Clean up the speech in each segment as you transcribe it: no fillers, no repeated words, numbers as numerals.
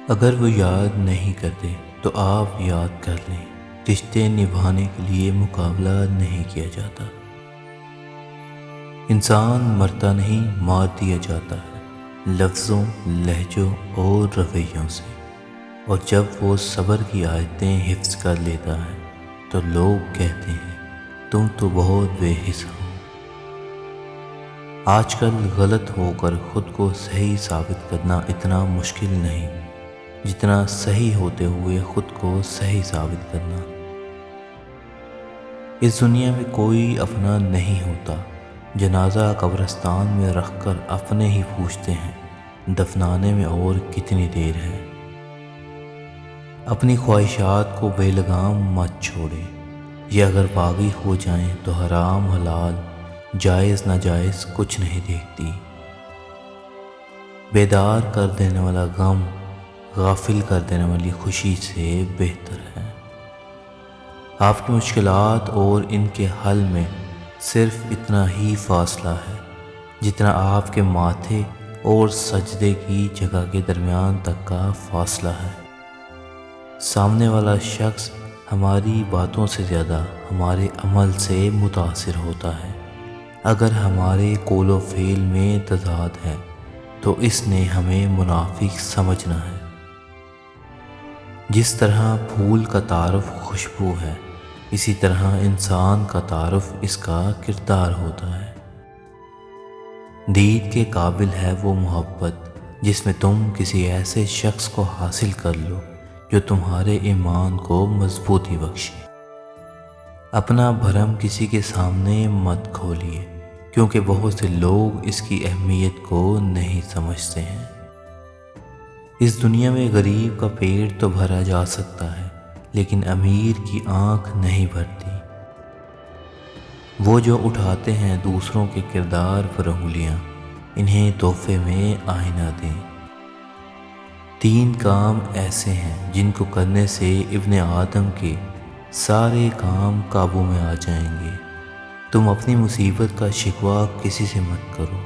اگر وہ یاد نہیں کرتے تو آپ یاد کر لیں، رشتے نبھانے کے لیے مقابلہ نہیں کیا جاتا۔ انسان مرتا نہیں، مار دیا جاتا ہے، لفظوں، لہجوں اور رویوں سے۔ اور جب وہ صبر کی آیتیں حفظ کر لیتا ہے تو لوگ کہتے ہیں تم تو بہت بے حس ہو۔ آج کل غلط ہو کر خود کو صحیح ثابت کرنا اتنا مشکل نہیں جتنا صحیح ہوتے ہوئے خود کو صحیح ثابت کرنا۔ اس دنیا میں کوئی اپنا نہیں ہوتا۔ جنازہ قبرستان میں رکھ کر اپنے ہی پوچھتے ہیں دفنانے میں اور کتنی دیر ہے۔ اپنی خواہشات کو بے لگام مت چھوڑیں، یہ اگر باغی ہو جائیں تو حرام حلال، جائز ناجائز کچھ نہیں دیکھتی۔ بیدار کر دینے والا غم غافل کر دینے والی خوشی سے بہتر ہے۔ آپ کی مشکلات اور ان کے حل میں صرف اتنا ہی فاصلہ ہے جتنا آپ کے ماتھے اور سجدے کی جگہ کے درمیان تک کا فاصلہ ہے۔ سامنے والا شخص ہماری باتوں سے زیادہ ہمارے عمل سے متاثر ہوتا ہے۔ اگر ہمارے قول و فعل میں تضاد ہے تو اس نے ہمیں منافق سمجھنا ہے۔ جس طرح پھول کا تعارف خوشبو ہے، اسی طرح انسان کا تعارف اس کا کردار ہوتا ہے۔ دید کے قابل ہے وہ محبت جس میں تم کسی ایسے شخص کو حاصل کر لو جو تمہارے ایمان کو مضبوطی بخشے۔ اپنا بھرم کسی کے سامنے مت کھولیے، کیونکہ بہت سے لوگ اس کی اہمیت کو نہیں سمجھتے ہیں۔ اس دنیا میں غریب کا پیٹ تو بھرا جا سکتا ہے، لیکن امیر کی آنکھ نہیں بھرتی۔ وہ جو اٹھاتے ہیں دوسروں کے کردار پر انگلیاں، انہیں تحفے میں آئینہ دیں۔ 3 کام ایسے ہیں جن کو کرنے سے ابن آدم کے سارے کام قابو میں آ جائیں گے۔ تم اپنی مصیبت کا شکوہ کسی سے مت کرو،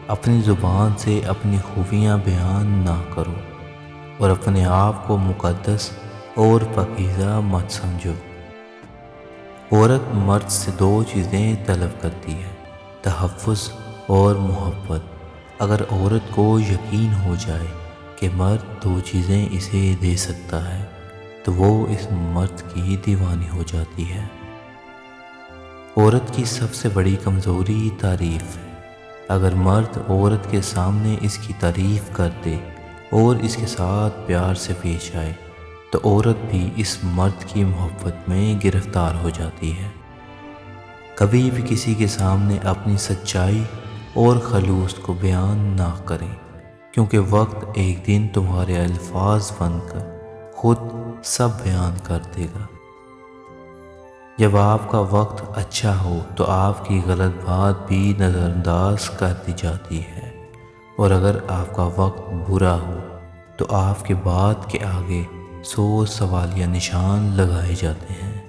اپنی زبان سے اپنی خوبیاں بیان نہ کرو، اور اپنے آپ کو مقدس اور پاکیزہ مت سمجھو۔ عورت مرد سے 2 چیزیں طلب کرتی ہے، تحفظ اور محبت۔ اگر عورت کو یقین ہو جائے کہ مرد 2 چیزیں اسے دے سکتا ہے تو وہ اس مرد کی دیوانی ہو جاتی ہے۔ عورت کی سب سے بڑی کمزوری تعریف ہے۔ اگر مرد عورت کے سامنے اس کی تعریف کر دے اور اس کے ساتھ پیار سے پیش آئے تو عورت بھی اس مرد کی محبت میں گرفتار ہو جاتی ہے۔ کبھی بھی کسی کے سامنے اپنی سچائی اور خلوص کو بیان نہ کریں، کیونکہ وقت ایک دن تمہارے الفاظ بن کر خود سب بیان کر دے گا۔ جب آپ کا وقت اچھا ہو تو آپ کی غلط بات بھی نظر انداز کر دی جاتی ہے، اور اگر آپ کا وقت برا ہو تو آپ کے بات کے آگے 100 سوالیہ نشان لگائے جاتے ہیں۔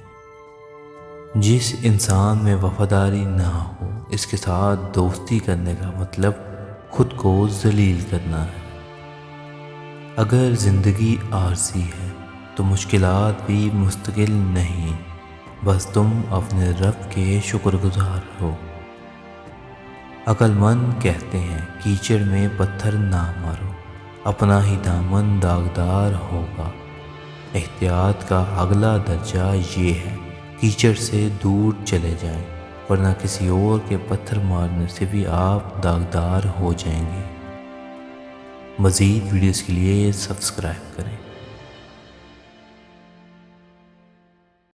جس انسان میں وفاداری نہ ہو، اس کے ساتھ دوستی کرنے کا مطلب خود کو ذلیل کرنا ہے۔ اگر زندگی عارضی ہے تو مشکلات بھی مستقل نہیں، بس تم اپنے رب کے شکر گزار ہو۔ عقل مند کہتے ہیں کیچڑ میں پتھر نہ مارو، اپنا ہی دامن داغدار ہوگا۔ احتیاط کا اگلا درجہ یہ ہے کیچڑ سے دور چلے جائیں، ورنہ کسی اور کے پتھر مارنے سے بھی آپ داغدار ہو جائیں گے۔ مزید ویڈیوز کے لیے سبسکرائب کریں۔